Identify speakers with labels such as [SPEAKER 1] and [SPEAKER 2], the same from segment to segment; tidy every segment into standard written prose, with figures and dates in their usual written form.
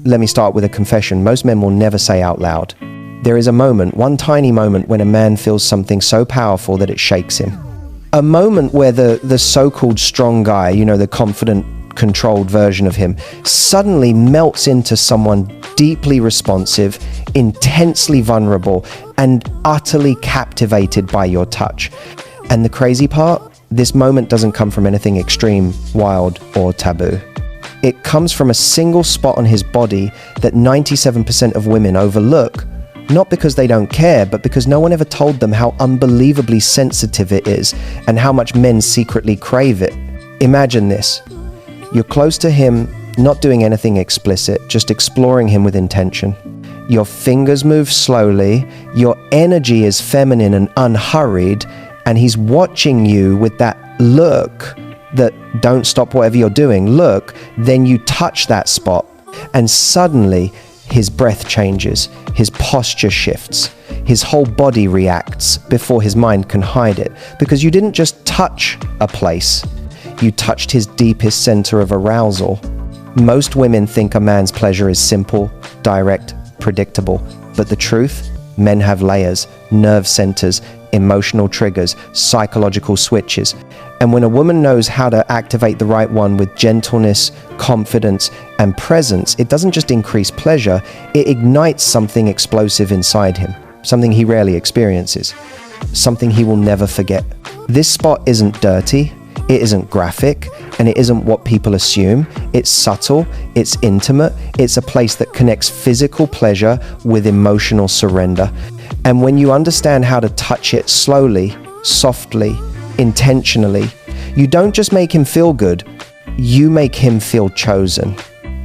[SPEAKER 1] Let me start with a confession most men will never say out loud. There is a moment, one tiny moment, when a man feels something so powerful that it shakes him. A moment where the so-called strong guy, the confident, controlled version of him, suddenly melts into someone deeply responsive, intensely vulnerable, and utterly captivated by your touch. And the crazy part, this moment doesn't come from anything extreme, wild, or taboo. It comes from a single spot on his body that 97% of women overlook, not because they don't care, but because no one ever told them how unbelievably sensitive it is and how much men secretly crave it. Imagine this. You're close to him, not doing anything explicit, just exploring him with intention. Your fingers move slowly, your energy is feminine and unhurried, and he's watching you with that look that don't stop whatever you're doing. Look, then you touch that spot, and suddenly his breath changes, his posture shifts, his whole body reacts before his mind can hide it. Because you didn't just touch a place, you touched his deepest center of arousal. Most women think a man's pleasure is simple, direct, predictable. But the truth? Men have layers, nerve centers, emotional triggers, psychological switches. And when a woman knows how to activate the right one with gentleness, confidence, and presence, it doesn't just increase pleasure, it ignites something explosive inside him, something he rarely experiences, something he will never forget. This spot isn't dirty, it isn't graphic, and it isn't what people assume. It's subtle, it's intimate, it's a place that connects physical pleasure with emotional surrender. And when you understand how to touch it slowly, softly, intentionally, you don't just make him feel good, you make him feel chosen.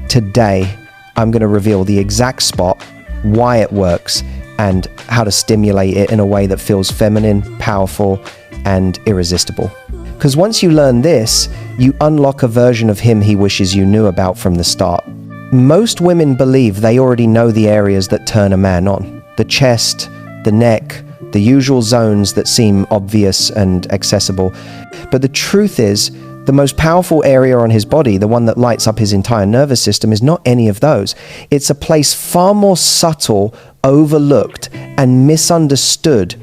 [SPEAKER 1] Today, I'm going to reveal the exact spot, why it works, and how to stimulate it in a way that feels feminine, powerful, and irresistible. Because once you learn this, you unlock a version of him he wishes you knew about from the start. Most women believe they already know the areas that turn a man on. The chest, the neck, the usual zones that seem obvious and accessible. But the truth is, the most powerful area on his body, the one that lights up his entire nervous system, is not any of those. It's a place far more subtle, overlooked, and misunderstood.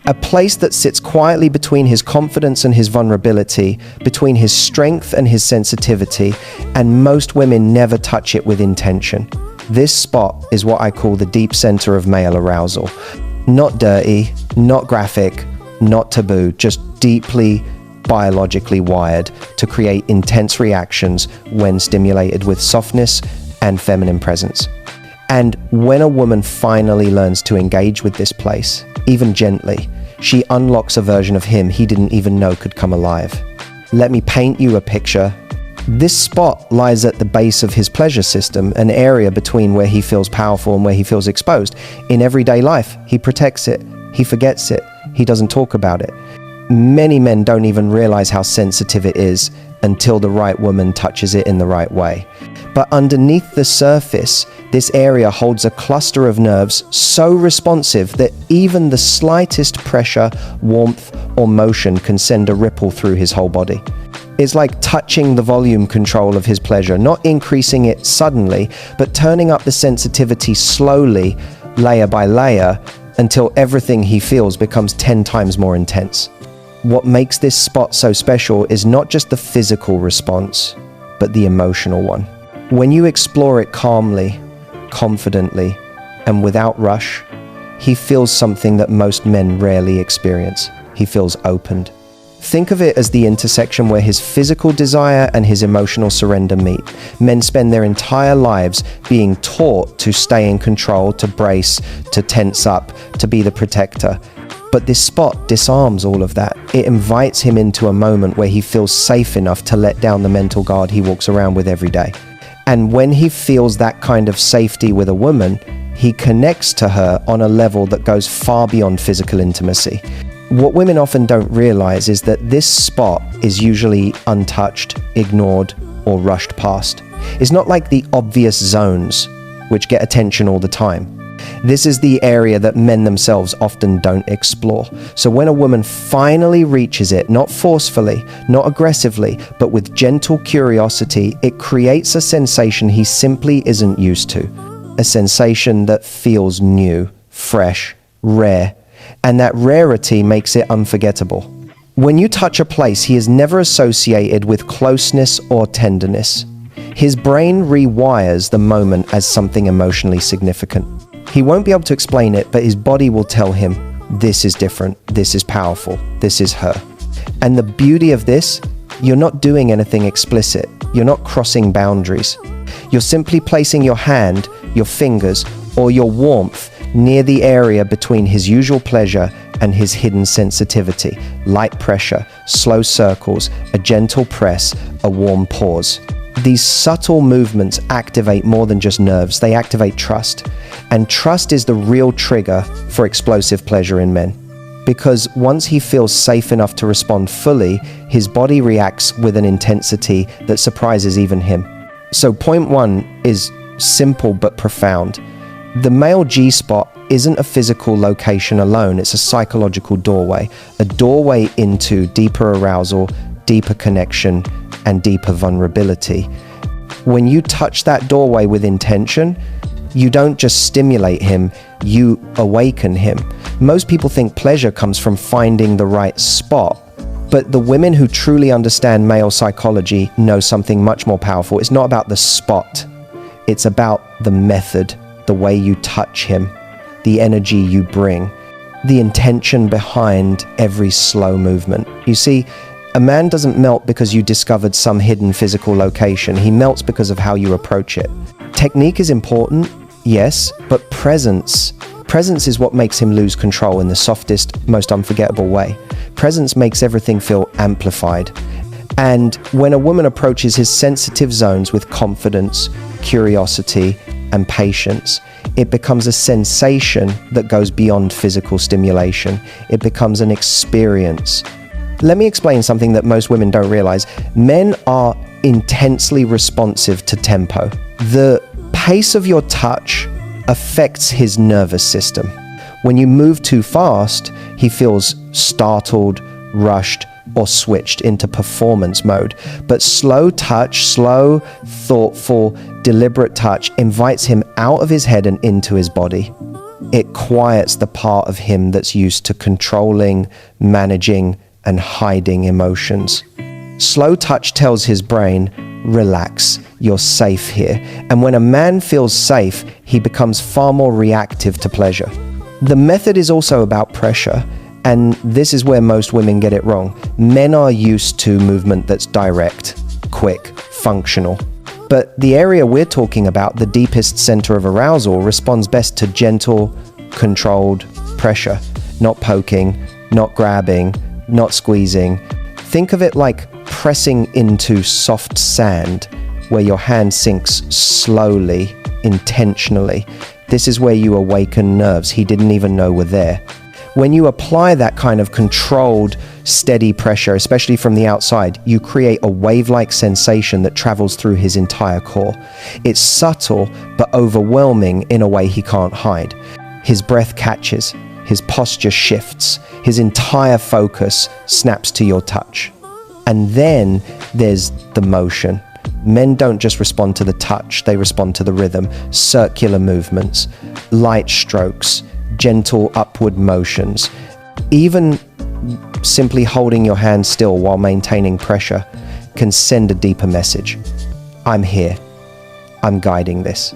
[SPEAKER 1] A place that sits quietly between his confidence and his vulnerability, between his strength and his sensitivity, and most women never touch it with intention. This spot is what I call the deep center of male arousal. Not dirty, not graphic, not taboo, just deeply biologically wired to create intense reactions when stimulated with softness and feminine presence. And when a woman finally learns to engage with this place, even gently, she unlocks a version of him he didn't even know could come alive. Let me paint you a picture. This spot lies at the base of his pleasure system, an area between where he feels powerful and where he feels exposed. In everyday life, he protects it, he forgets it, he doesn't talk about it. Many men don't even realize how sensitive it is until the right woman touches it in the right way. But underneath the surface, this area holds a cluster of nerves so responsive that even the slightest pressure, warmth, or motion can send a ripple through his whole body. It's like touching the volume control of his pleasure, not increasing it suddenly, but turning up the sensitivity slowly, layer by layer, until everything he feels becomes 10 times more intense. What makes this spot so special is not just the physical response, but the emotional one. When you explore it calmly, confidently, and without rush, he feels something that most men rarely experience. He feels opened. Think of it as the intersection where his physical desire and his emotional surrender meet. Men spend their entire lives being taught to stay in control, to brace, to tense up, to be the protector. But this spot disarms all of that. It invites him into a moment where he feels safe enough to let down the mental guard he walks around with every day. And when he feels that kind of safety with a woman, he connects to her on a level that goes far beyond physical intimacy. What women often don't realize is that this spot is usually untouched, ignored, or rushed past. It's not like the obvious zones, which get attention all the time. This is the area that men themselves often don't explore. So when a woman finally reaches it, not forcefully, not aggressively, but with gentle curiosity, it creates a sensation he simply isn't used to. A sensation that feels new, fresh, rare, and that rarity makes it unforgettable. When you touch a place he is never associated with closeness or tenderness, his brain rewires the moment as something emotionally significant. He won't be able to explain it, but his body will tell him, this is different, this is powerful, this is her. And the beauty of this, you're not doing anything explicit. You're not crossing boundaries. You're simply placing your hand, your fingers, or your warmth near the area between his usual pleasure and his hidden sensitivity. Light pressure, slow circles, a gentle press, a warm pause. These subtle movements activate more than just nerves, they activate trust. And trust is the real trigger for explosive pleasure in men. Because once he feels safe enough to respond fully, his body reacts with an intensity that surprises even him. So point one is simple but profound. The male G-spot isn't a physical location alone, it's a psychological doorway. A doorway into deeper arousal, deeper connection, and deeper vulnerability. When you touch that doorway with intention, you don't just stimulate him, you awaken him. Most people think pleasure comes from finding the right spot, but the women who truly understand male psychology know something much more powerful. It's not about the spot, it's about the method, the way you touch him, the energy you bring, the intention behind every slow movement. You see, a man doesn't melt because you discovered some hidden physical location. He melts because of how you approach it. Technique is important, yes, but presence is what makes him lose control in the softest, most unforgettable way. Presence makes everything feel amplified. And when a woman approaches his sensitive zones with confidence, curiosity, and patience, it becomes a sensation that goes beyond physical stimulation. It becomes an experience. Let me explain something that most women don't realize. Men are intensely responsive to tempo. The pace of your touch affects his nervous system. When you move too fast, he feels startled, rushed, or switched into performance mode. But slow touch, slow, thoughtful, deliberate touch invites him out of his head and into his body. It quiets the part of him that's used to controlling, managing, and hiding emotions. Slow touch tells his brain, relax, you're safe here. And when a man feels safe, he becomes far more reactive to pleasure. The method is also about pressure, and this is where most women get it wrong. Men are used to movement that's direct, quick, functional. But the area we're talking about, the deepest center of arousal, responds best to gentle, controlled pressure. Not poking, not grabbing, not squeezing. Think of it like pressing into soft sand, where your hand sinks slowly, intentionally. This is where you awaken nerves he didn't even know were there. When you apply that kind of controlled, steady pressure, especially from the outside, you create a wave-like sensation that travels through his entire core. It's subtle, but overwhelming in a way he can't hide. His breath catches, his posture shifts, his entire focus snaps to your touch. And then there's the motion. Men don't just respond to the touch, they respond to the rhythm. Circular movements, light strokes, gentle upward motions. Even simply holding your hand still while maintaining pressure can send a deeper message. I'm here. I'm guiding this.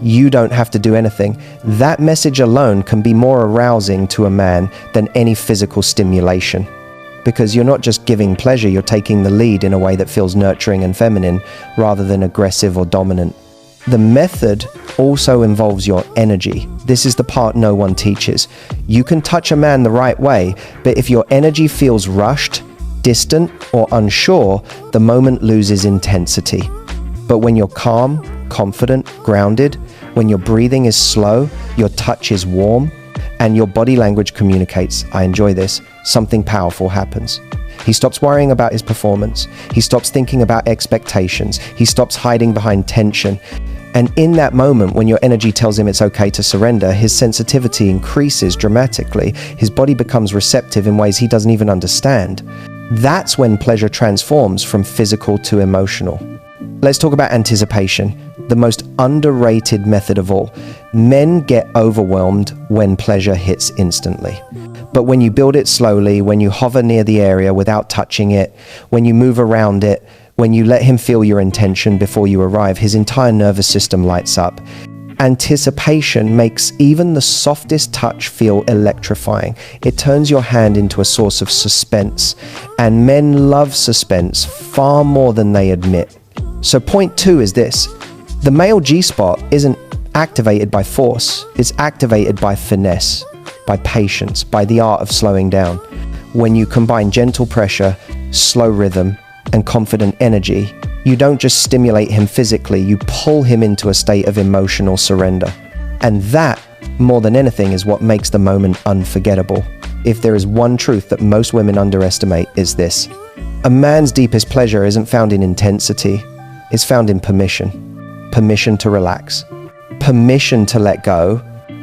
[SPEAKER 1] You don't have to do anything. That message alone can be more arousing to a man than any physical stimulation. Because you're not just giving pleasure, you're taking the lead in a way that feels nurturing and feminine rather than aggressive or dominant. The method also involves your energy. This is the part no one teaches. You can touch a man the right way, but if your energy feels rushed, distant, or unsure, the moment loses intensity. But when you're calm, confident, grounded, when your breathing is slow, your touch is warm, and your body language communicates, I enjoy this, something powerful happens. He stops worrying about his performance. He stops thinking about expectations. He stops hiding behind tension. And in that moment, when your energy tells him it's okay to surrender, his sensitivity increases dramatically. His body becomes receptive in ways he doesn't even understand. That's when pleasure transforms from physical to emotional. Let's talk about anticipation, the most underrated method of all. Men get overwhelmed when pleasure hits instantly. But when you build it slowly, when you hover near the area without touching it, when you move around it, when you let him feel your intention before you arrive, his entire nervous system lights up. Anticipation makes even the softest touch feel electrifying. It turns your hand into a source of suspense, and men love suspense far more than they admit. So point 2 is this: the male G-spot isn't activated by force, it's activated by finesse, by patience, by the art of slowing down. When you combine gentle pressure, slow rhythm, and confident energy, you don't just stimulate him physically, you pull him into a state of emotional surrender. And that, more than anything, is what makes the moment unforgettable. If there is one truth that most women underestimate, is this: a man's deepest pleasure isn't found in intensity, it's found in permission. Permission to relax, permission to let go,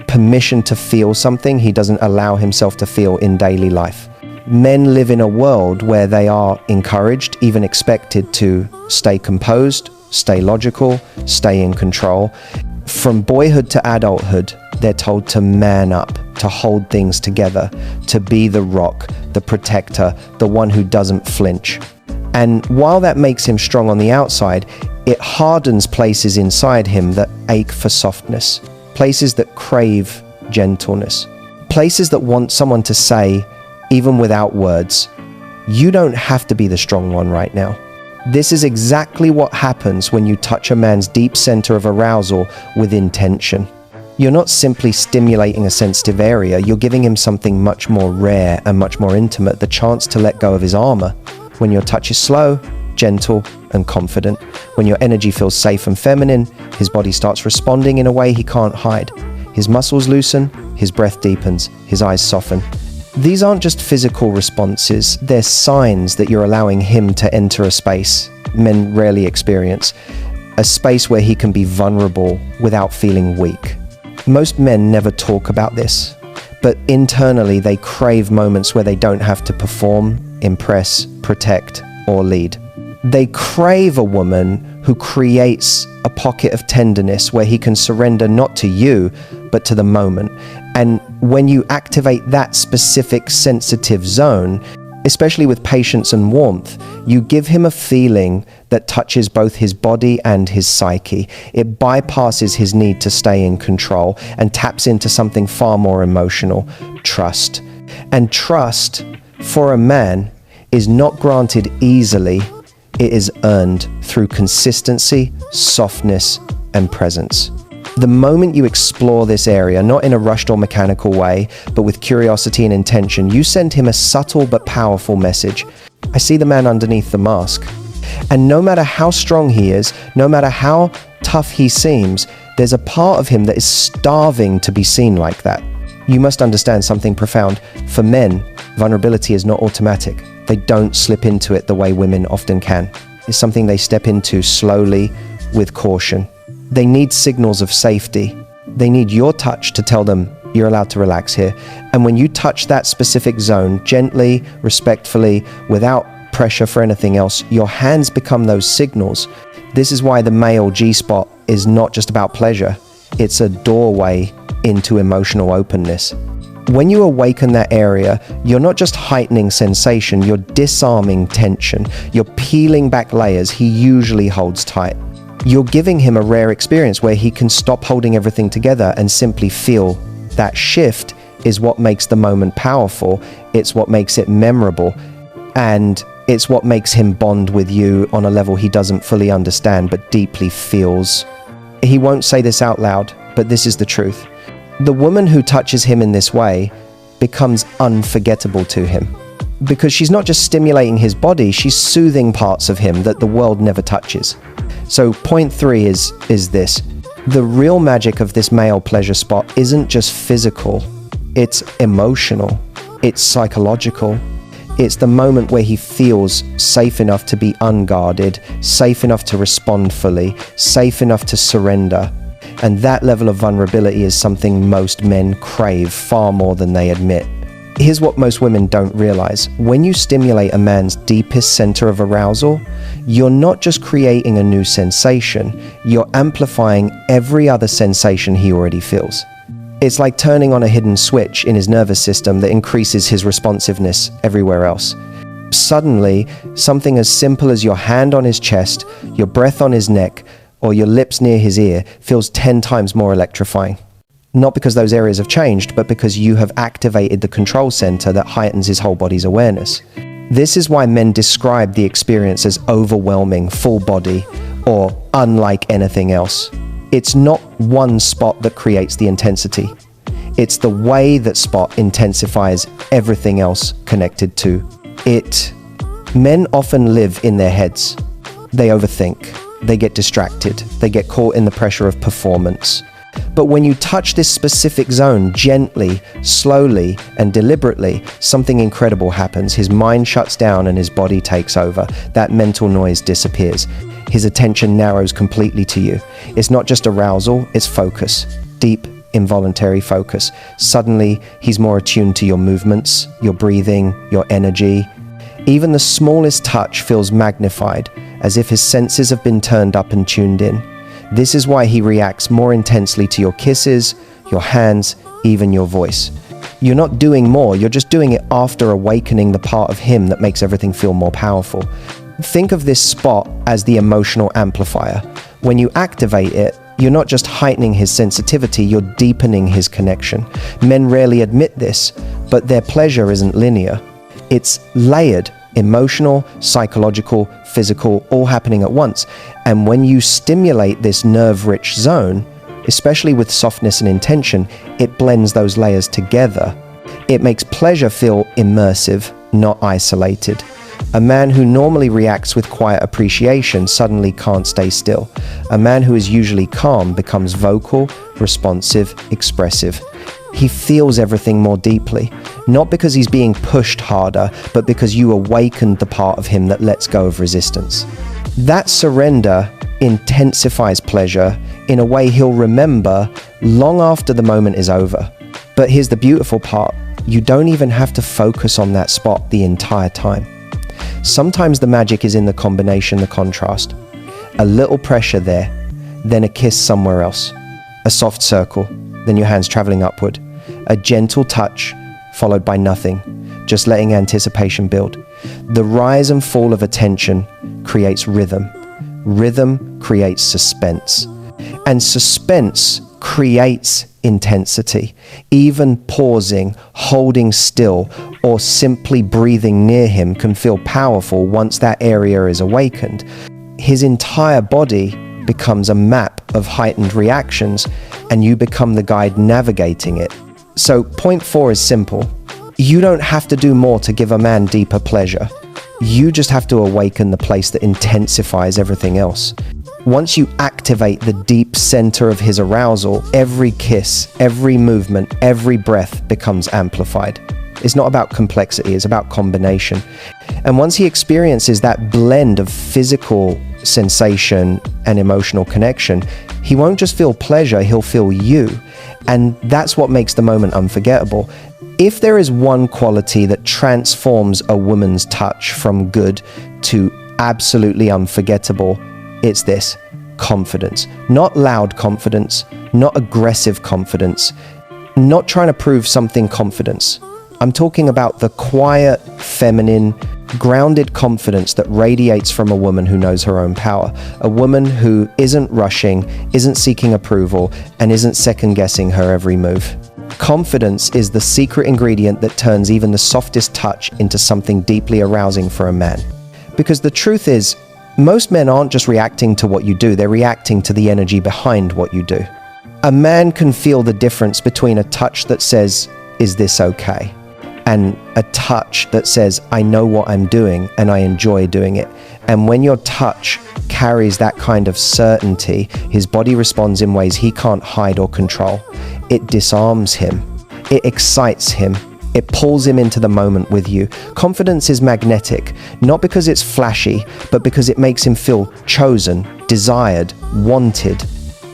[SPEAKER 1] permission to feel something he doesn't allow himself to feel in daily life. Men live in a world where they are encouraged, even expected, to stay composed, stay logical, stay in control. From boyhood to adulthood, they're told to man up, to hold things together, to be the rock, the protector, the one who doesn't flinch. And while that makes him strong on the outside, it hardens places inside him that ache for softness, places that crave gentleness, places that want someone to say, even without words, "You don't have to be the strong one right now." This is exactly what happens when you touch a man's deep center of arousal with intention. You're not simply stimulating a sensitive area, you're giving him something much more rare and much more intimate, the chance to let go of his armor. When your touch is slow, gentle, and confident, when your energy feels safe and feminine, his body starts responding in a way he can't hide. His muscles loosen, his breath deepens, his eyes soften. These aren't just physical responses, they're signs that you're allowing him to enter a space men rarely experience, a space where he can be vulnerable without feeling weak. Most men never talk about this, but internally they crave moments where they don't have to perform, impress, protect, or lead. They crave a woman who creates a pocket of tenderness where he can surrender not to you, but to the moment. And when you activate that specific sensitive zone, especially with patience and warmth, you give him a feeling that touches both his body and his psyche. It bypasses his need to stay in control and taps into something far more emotional: trust. And trust, for a man, is not granted easily, it is earned through consistency, softness, and presence. The moment you explore this area, not in a rushed or mechanical way, but with curiosity and intention, you send him a subtle but powerful message. I see the man underneath the mask. And no matter how strong he is, no matter how tough he seems, there's a part of him that is starving to be seen like that. You must understand something profound. For men, vulnerability is not automatic. They don't slip into it the way women often can. It's something they step into slowly, with caution. They need signals of safety. They need your touch to tell them, you're allowed to relax here. And when you touch that specific zone, gently, respectfully, without pressure for anything else, your hands become those signals. This is why the male G-spot is not just about pleasure. It's a doorway into emotional openness. When you awaken that area, you're not just heightening sensation, you're disarming tension. You're peeling back layers he usually holds tight. You're giving him a rare experience where he can stop holding everything together and simply feel. That shift is what makes the moment powerful. It's what makes it memorable. And it's what makes him bond with you on a level he doesn't fully understand but deeply feels. He won't say this out loud, but this is the truth. The woman who touches him in this way becomes unforgettable to him. Because she's not just stimulating his body, she's soothing parts of him that the world never touches. So point 3 is this. The real magic of this male pleasure spot isn't just physical, it's emotional, it's psychological. It's the moment where he feels safe enough to be unguarded, safe enough to respond fully, safe enough to surrender. And that level of vulnerability is something most men crave far more than they admit. Here's what most women don't realize. When you stimulate a man's deepest center of arousal, you're not just creating a new sensation, you're amplifying every other sensation he already feels. It's like turning on a hidden switch in his nervous system that increases his responsiveness everywhere else. Suddenly, something as simple as your hand on his chest, your breath on his neck, or your lips near his ear feels 10 times more electrifying. Not because those areas have changed, but because you have activated the control center that heightens his whole body's awareness. This is why men describe the experience as overwhelming, full body, or unlike anything else. It's not one spot that creates the intensity. It's the way that spot intensifies everything else connected to it. Men often live in their heads. They overthink. They get distracted. They get caught in the pressure of performance. But when you touch this specific zone gently, slowly, and deliberately, something incredible happens. His mind shuts down and his body takes over. That mental noise disappears. His attention narrows completely to you. It's not just arousal, it's focus. Deep, involuntary focus. Suddenly, he's more attuned to your movements, your breathing, your energy. Even the smallest touch feels magnified, as if his senses have been turned up and tuned in. This is why he reacts more intensely to your kisses, your hands, even your voice. You're not doing more, you're just doing it after awakening the part of him that makes everything feel more powerful. Think of this spot as the emotional amplifier. When you activate it, you're not just heightening his sensitivity, you're deepening his connection. Men rarely admit this, but their pleasure isn't linear. It's layered, emotional, psychological, physical, all happening at once. And when you stimulate this nerve-rich zone, especially with softness and intention, it blends those layers together. It makes pleasure feel immersive, not isolated. A man who normally reacts with quiet appreciation suddenly can't stay still. A man who is usually calm becomes vocal, responsive, expressive. He feels everything more deeply, not because he's being pushed harder, but because you awakened the part of him that lets go of resistance. That surrender intensifies pleasure in a way he'll remember long after the moment is over. But here's the beautiful part. You don't even have to focus on that spot the entire time. Sometimes the magic is in the combination, the contrast. A little pressure there, then a kiss somewhere else. A soft circle, then your hands traveling upward. A gentle touch, followed by nothing, just letting anticipation build. The rise and fall of attention creates rhythm. Rhythm creates suspense. And suspense creates intensity. Even pausing, holding still, or simply breathing near him can feel powerful once that area is awakened. His entire body becomes a map of heightened reactions, and you become the guide navigating it. So point 4 is simple. You don't have to do more to give a man deeper pleasure. You just have to awaken the place that intensifies everything else. Once you activate the deep center of his arousal, every kiss, every movement, every breath becomes amplified. It's not about complexity, it's about combination. And once he experiences that blend of physical sensation and emotional connection, he won't just feel pleasure, he'll feel you. And that's what makes the moment unforgettable. If there is one quality that transforms a woman's touch from good to absolutely unforgettable, it's this: confidence. Not loud confidence, not aggressive confidence, not trying to prove something confidence. I'm talking about the quiet, feminine, grounded confidence that radiates from a woman who knows her own power. A woman who isn't rushing, isn't seeking approval, and isn't second-guessing her every move. Confidence is the secret ingredient that turns even the softest touch into something deeply arousing for a man. Because the truth is, most men aren't just reacting to what you do, they're reacting to the energy behind what you do. A man can feel the difference between a touch that says, "Is this okay?" and a touch that says, "I know what I'm doing and I enjoy doing it." And when your touch carries that kind of certainty, his body responds in ways he can't hide or control. It disarms him. It excites him. It pulls him into the moment with you. Confidence is magnetic, not because it's flashy, but because it makes him feel chosen, desired, wanted.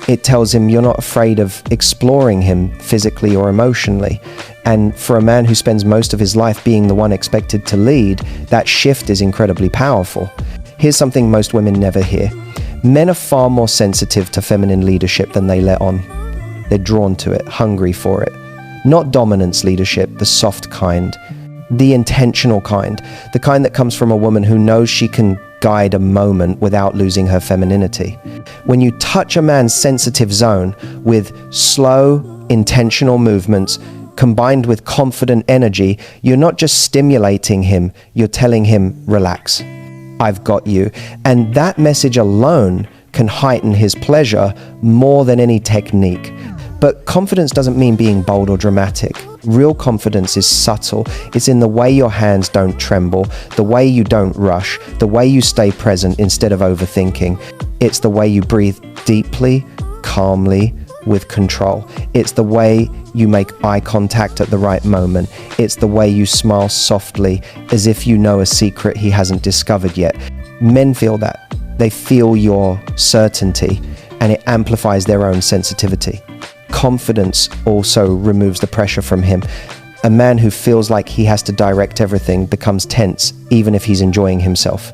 [SPEAKER 1] It tells him you're not afraid of exploring him physically or emotionally. And for a man who spends most of his life being the one expected to lead, that shift is incredibly powerful. Here's something most women never hear. Men are far more sensitive to feminine leadership than they let on. They're drawn to it, hungry for it. Not dominance leadership, the soft kind, the intentional kind, the kind that comes from a woman who knows she can guide a moment without losing her femininity. When you touch a man's sensitive zone with slow, intentional movements combined with confident energy, you're not just stimulating him, you're telling him, relax, I've got you. And that message alone can heighten his pleasure more than any technique. But confidence doesn't mean being bold or dramatic. Real confidence is subtle. It's in the way your hands don't tremble, the way you don't rush, the way you stay present instead of overthinking. It's the way you breathe deeply, calmly, with control. It's the way you make eye contact at the right moment. It's the way you smile softly as if you know a secret he hasn't discovered yet. Men feel that. They feel your certainty, and it amplifies their own sensitivity. Confidence also removes the pressure from him. A man who feels like he has to direct everything becomes tense, even if he's enjoying himself.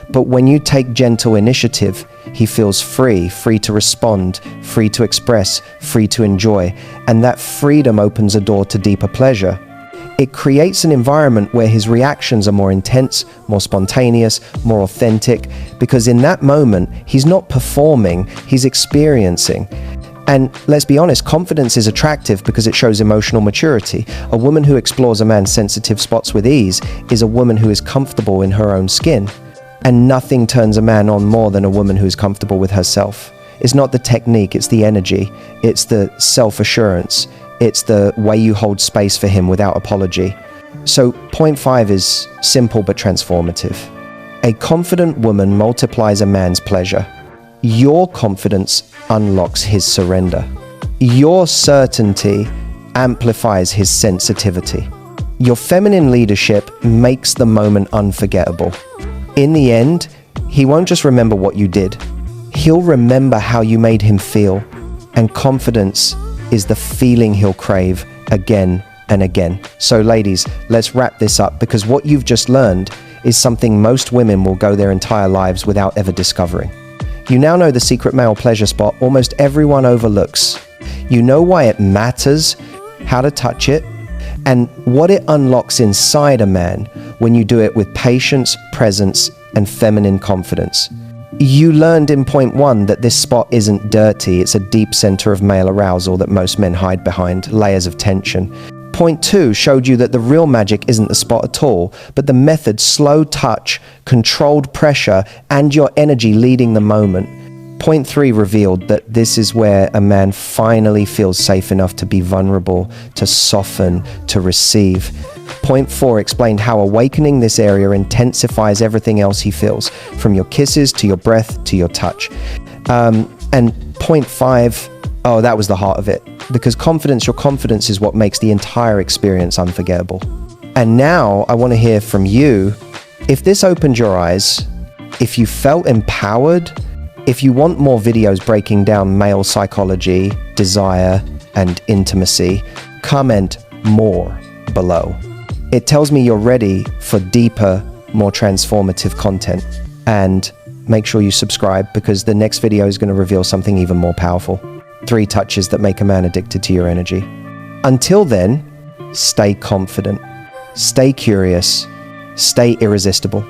[SPEAKER 1] But when you take gentle initiative, he feels free to respond, free to express, free to enjoy. And that freedom opens a door to deeper pleasure. It creates an environment where his reactions are more intense, more spontaneous, more authentic, because in that moment, he's not performing, he's experiencing. And let's be honest, confidence is attractive because it shows emotional maturity. A woman who explores a man's sensitive spots with ease is a woman who is comfortable in her own skin. And nothing turns a man on more than a woman who is comfortable with herself. It's not the technique, it's the energy, it's the self-assurance, it's the way you hold space for him without apology. So point 5 is simple but transformative. A confident woman multiplies a man's pleasure. Your confidence unlocks his surrender. Your certainty amplifies his sensitivity. Your feminine leadership makes the moment unforgettable. In the end, he won't just remember what you did. He'll remember how you made him feel. And confidence is the feeling he'll crave again and again. So ladies, let's wrap this up, because what you've just learned is something most women will go their entire lives without ever discovering. You now know the secret male pleasure spot almost everyone overlooks. You know why it matters, how to touch it, and what it unlocks inside a man when you do it with patience, presence, and feminine confidence. You learned in point 1 that this spot isn't dirty, it's a deep center of male arousal that most men hide behind, layers of tension. Point 2 showed you that the real magic isn't the spot at all, but the method, slow touch, controlled pressure, and your energy leading the moment. Point 3 revealed that this is where a man finally feels safe enough to be vulnerable, to soften, to receive. Point 4 explained how awakening this area intensifies everything else he feels, from your kisses to your breath to your touch. And point 5, oh, that was the heart of it. Because your confidence is what makes the entire experience unforgettable. And now I want to hear from you. If this opened your eyes, if you felt empowered, if you want more videos breaking down male psychology, desire, and intimacy, comment more below. It tells me you're ready for deeper, more transformative content. And make sure you subscribe, because the next video is going to reveal something even more powerful. 3 touches that make a man addicted to your energy. Until then, stay confident, stay curious, stay irresistible.